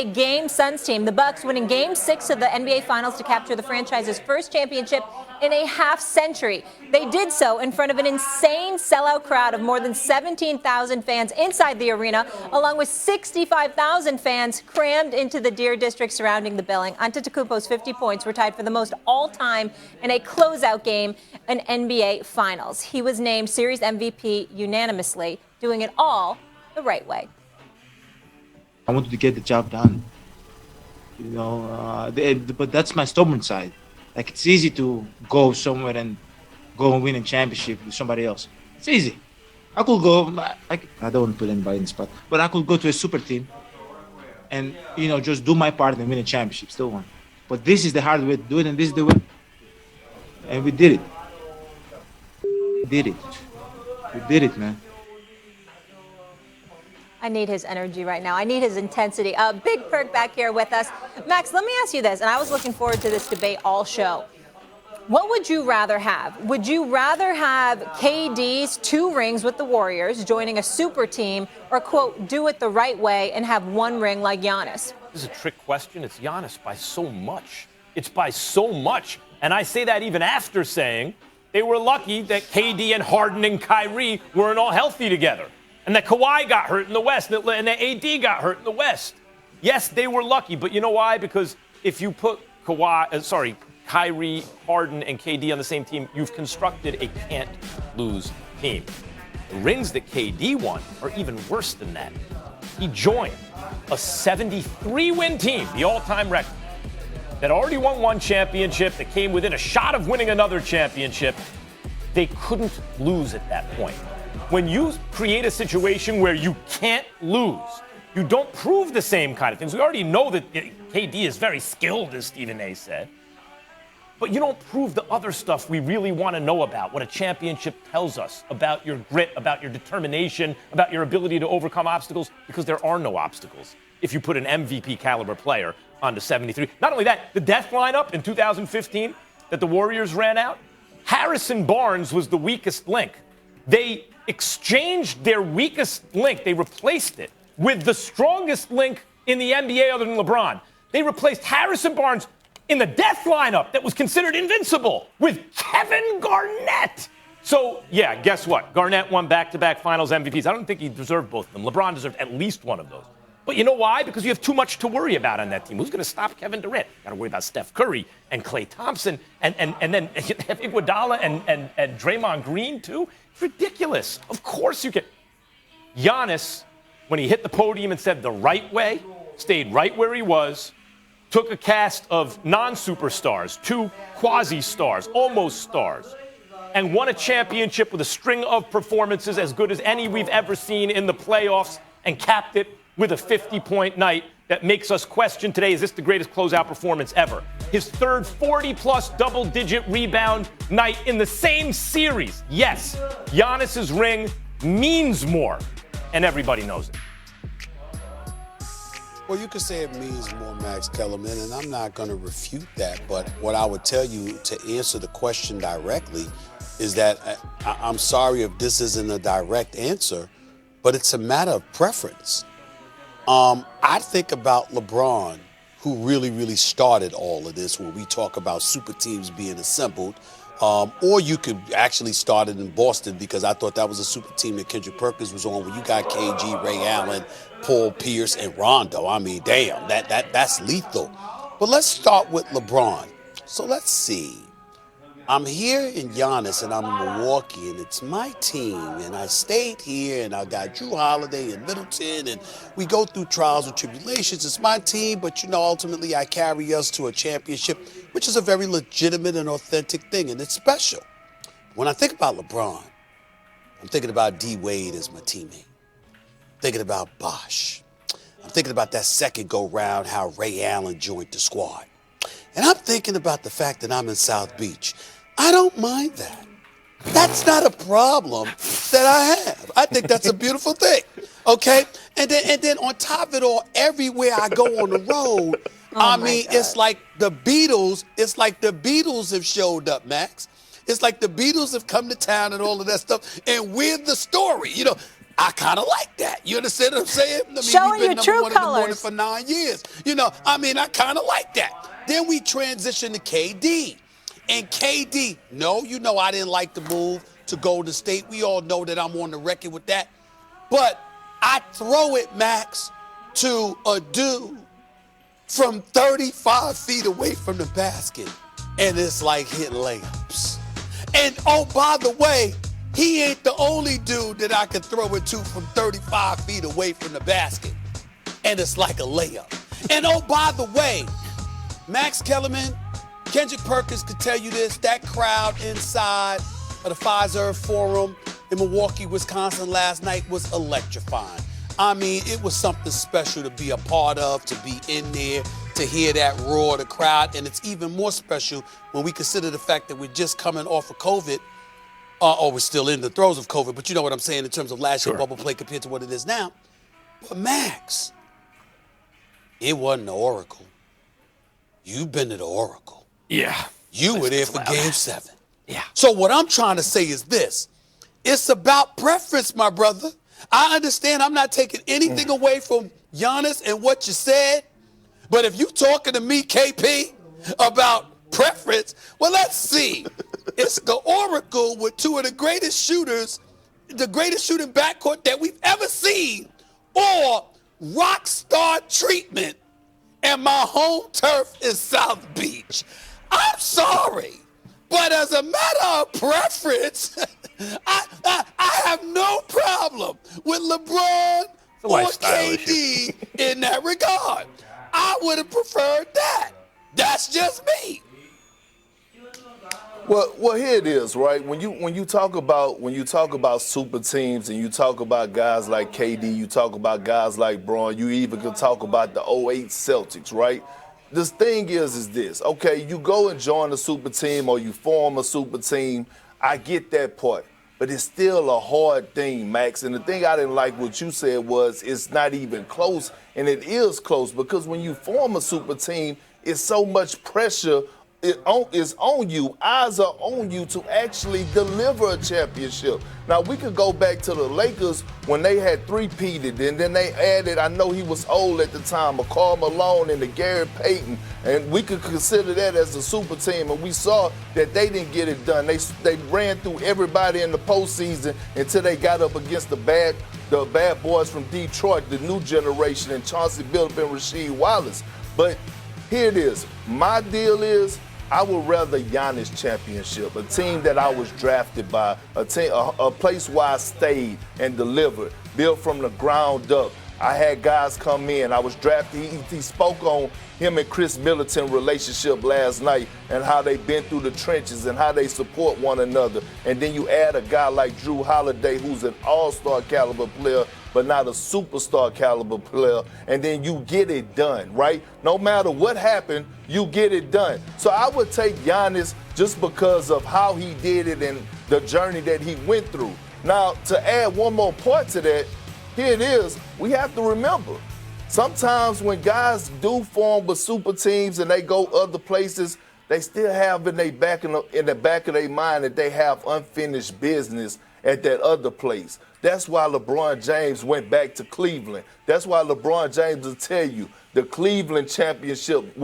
game Suns team, the Bucks, winning Game 6 of the NBA Finals to capture the franchise's first championship in a half-century. They did so in front of an insane sellout crowd of more than 17,000 fans inside the arena, along with 65,000 fans crammed into the Deer District surrounding the building. Antetokounmpo's 50 points were tied for the most all-time in a closeout game in NBA Finals. He was named Series MVP unanimously, doing it all the right way. I wanted to get the job done, but that's my stubborn side. Like, it's easy to go somewhere and go and win a championship with somebody else. It's easy. I could go, I don't want to put anybody in the spot, but I could go to a super team and, just do my part and win a championship, still won. But this is the hard way to do it, and this is the way. And we did it. We did it, man. I need his energy right now. I need his intensity. Big Perk back here with us. Max, let me ask you this, and I was looking forward to this debate all show. What would you rather have? Would you rather have KD's 2 rings with the Warriors, joining a super team, or, quote, do it the right way and have 1 ring like Giannis? This is a trick question. It's Giannis by so much. It's by so much. And I say that even after saying they were lucky that KD and Harden and Kyrie weren't all healthy together. And that Kawhi got hurt in the West, and that AD got hurt in the West. Yes, they were lucky, but you know why? Because if you put Kyrie, Harden, and KD on the same team, you've constructed a can't-lose team. The rings that KD won are even worse than that. He joined a 73-win team, the all-time record, that already won 1 championship, that came within a shot of winning another championship. They couldn't lose at that point. When you create a situation where you can't lose, you don't prove the same kind of things. We already know that KD is very skilled, as Stephen A. said. But you don't prove the other stuff we really want to know about, what a championship tells us about your grit, about your determination, about your ability to overcome obstacles, because there are no obstacles if you put an MVP caliber player onto 73. Not only that, the death lineup in 2015 that the Warriors ran out, Harrison Barnes was the weakest link. They exchanged their weakest link. They replaced it with the strongest link in the NBA other than LeBron. They replaced Harrison Barnes in the death lineup that was considered invincible with Kevin Garnett. So, yeah, guess what? Garnett won back-to-back finals MVPs. I don't think he deserved both of them. LeBron deserved at least one of those. But you know why? Because you have too much to worry about on that team. Who's going to stop Kevin Durant? Got to worry about Steph Curry and Klay Thompson and then have Iguodala and Draymond Green, too. It's ridiculous. Of course you can. Giannis, when he hit the podium and said the right way, stayed right where he was, took a cast of non-superstars, 2 quasi-stars, almost stars, and won a championship with a string of performances as good as any we've ever seen in the playoffs, and capped it with a 50-point night that makes us question today, is this the greatest closeout performance ever? His third 40-plus double-digit rebound night in the same series. Yes, Giannis's ring means more, and everybody knows it. Well, you could say it means more, Max Kellerman, and I'm not going to refute that. But what I would tell you to answer the question directly is that I'm sorry if this isn't a direct answer, but it's a matter of preference. I think about LeBron, who really started all of this when we talk about super teams being assembled. Or you could actually start it in Boston, because I thought that was a super team that Kendrick Perkins was on, when you got KG, Ray Allen, Paul Pierce, and Rondo. I mean, damn, that's lethal. But let's start with LeBron. So let's see. I'm here in Giannis, and I'm in Milwaukee, and it's my team, and I stayed here, and I got Drew Holiday and Middleton, and we go through trials and tribulations. It's my team, but, ultimately I carry us to a championship, which is a very legitimate and authentic thing, and it's special. When I think about LeBron, I'm thinking about D. Wade as my teammate. I'm thinking about Bosh. I'm thinking about that second go-round, how Ray Allen joined the squad. And I'm thinking about the fact that I'm in South Beach. I don't mind that. That's not a problem that I have. I think that's a beautiful thing, okay? And then on top of it all, everywhere I go on the road, it's like the Beatles. It's like the Beatles have showed up, Max. It's like the Beatles have come to town and all of that stuff, and we're the story. I kind of like that. You understand what I'm saying? I mean, Showing we've been your number true one in the morning colors. for 9 years. I kind of like that. Then we transition to KD. And KD, no, I didn't like the move to Golden State. We all know that I'm on the record with that. But I throw it, Max, to a dude from 35 feet away from the basket. And it's like hitting layups. And, oh, by the way, he ain't the only dude that I can throw it to from 35 feet away from the basket. And it's like a layup. And, oh, by the way, Max Kellerman, Kendrick Perkins could tell you this, that crowd inside of the Pfizer Forum in Milwaukee, Wisconsin last night was electrifying. I mean, it was something special to be a part of, to be in there, to hear that roar of the crowd. And it's even more special when we consider the fact that we're just coming off of COVID, or we're still in the throes of COVID, but you know what I'm saying in terms of last year bubble play compared to what it is now. But Max, it wasn't the Oracle. You've been to the Oracle. Yeah. You were there for Game 7. Yeah. So what I'm trying to say is this. It's about preference, my brother. I understand I'm not taking anything away from Giannis and what you said, but if you talking to me, KP, about preference, well, let's see. It's the Oracle with two of the greatest shooters, the greatest shooting backcourt that we've ever seen, or rock star treatment, and my home turf is South Beach. I'm sorry, but as a matter of preference, I have no problem with LeBron or KD in that regard. I would have preferred that. That's just me. Well, here it is, right? When you talk about super teams and you talk about guys like KD, you talk about guys like Braun, you even can talk about the '08 Celtics, right? This thing is this, okay, you go and join a super team or you form a super team, I get that part, but it's still a hard thing, Max. And the thing I didn't like what you said was it's not even close, and it is close because when you form a super team, it's so much pressure is on you. Eyes are on you to actually deliver a championship. Now, we could go back to the Lakers when they had three-peated, and then they added, I know he was old at the time, Karl Malone and the Gary Payton, and we could consider that as a super team, and we saw that they didn't get it done. They ran through everybody in the postseason until they got up against the bad boys from Detroit, the new generation, and Chauncey Billups and Rasheed Wallace. But here it is. My deal is, I would rather Giannis championship, a team that I was drafted by, a place where I stayed and delivered, built from the ground up. I had guys come in. I was drafted. He spoke on him and Chris Middleton relationship last night and how they've been through the trenches and how they support one another. And then you add a guy like Drew Holiday, who's an all-star caliber player, but not a superstar caliber player, and then you get it done, right? No matter what happened, you get it done. So I would take Giannis just because of how he did it and the journey that he went through. Now, to add one more part to that, here it is, we have to remember, sometimes when guys do form with super teams and they go other places, they still have in the back of their mind that they have unfinished business at that other place. That's why LeBron James went back to Cleveland. That's why LeBron James will tell you the Cleveland championship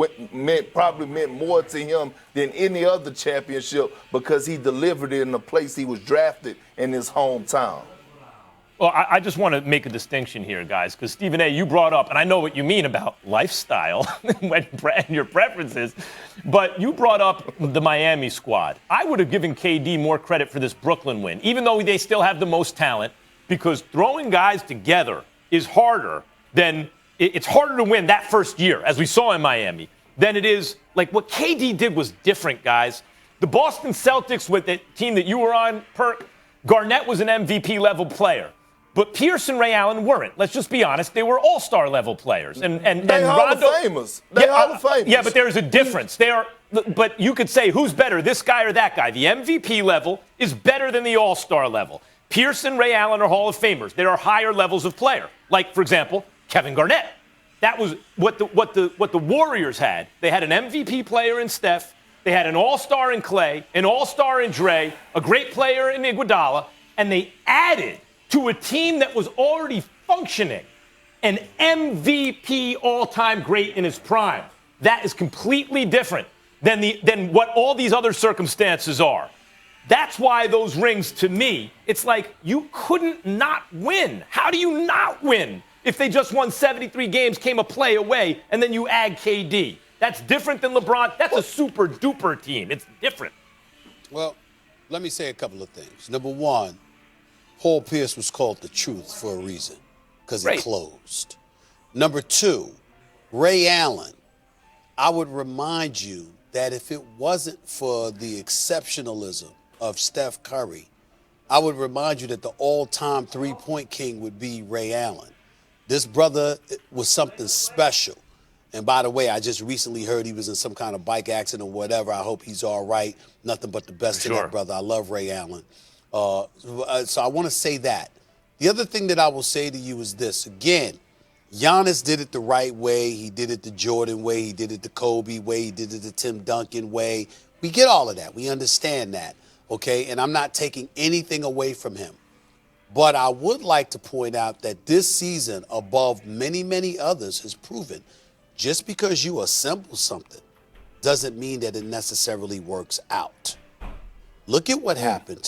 probably meant more to him than any other championship because he delivered it in the place he was drafted in his hometown. Well, I just want to make a distinction here, guys, because Stephen A., you brought up, and I know what you mean about lifestyle and your preferences, but you brought up the Miami squad. I would have given KD more credit for this Brooklyn win, even though they still have the most talent, because throwing guys together is harder than – it's harder to win that first year, as we saw in Miami, than it is – like what KD did was different, guys. The Boston Celtics with the team that you were on, Perk, Garnett was an MVP-level player. But Pierce and Ray Allen weren't. Let's just be honest. They were all-star level players. And Hall of Famers. They're Hall of Famers. Yeah, but there's a difference. But you could say, who's better, this guy or that guy? The MVP level is better than the all-star level. Pierce and Ray Allen are Hall of Famers. There are higher levels of player. Like, for example, Kevin Garnett. That was what the Warriors had. They had an MVP player in Steph. They had an all-star in Clay, an all-star in Dre, a great player in Iguodala, and they added to a team that was already functioning, an MVP all-time great in his prime. That is completely different than what all these other circumstances are. That's why those rings, to me, it's like you couldn't not win. How do you not win if they just won 73 games, came a play away, and then you add KD? That's different than LeBron. That's a super-duper team. It's different. Well, let me say a couple of things. Number one, Paul Pierce was called the truth for a reason, because he closed. Number two, Ray Allen, I would remind you that if it wasn't for the exceptionalism of Steph Curry, I would remind you that the all-time three-point king would be Ray Allen. This brother was something special. And by the way, I just recently heard he was in some kind of bike accident or whatever. I hope he's all right. Nothing but the best to that brother. I love Ray Allen. So I want to say that. The other thing that I will say to you is this. Again, Giannis did it the right way. He did it the Jordan way. He did it the Kobe way. He did it the Tim Duncan way. We get all of that. We understand that. Okay? And I'm not taking anything away from him. But I would like to point out that this season, above many, many others, has proven just because you assemble something doesn't mean that it necessarily works out. Look at what happened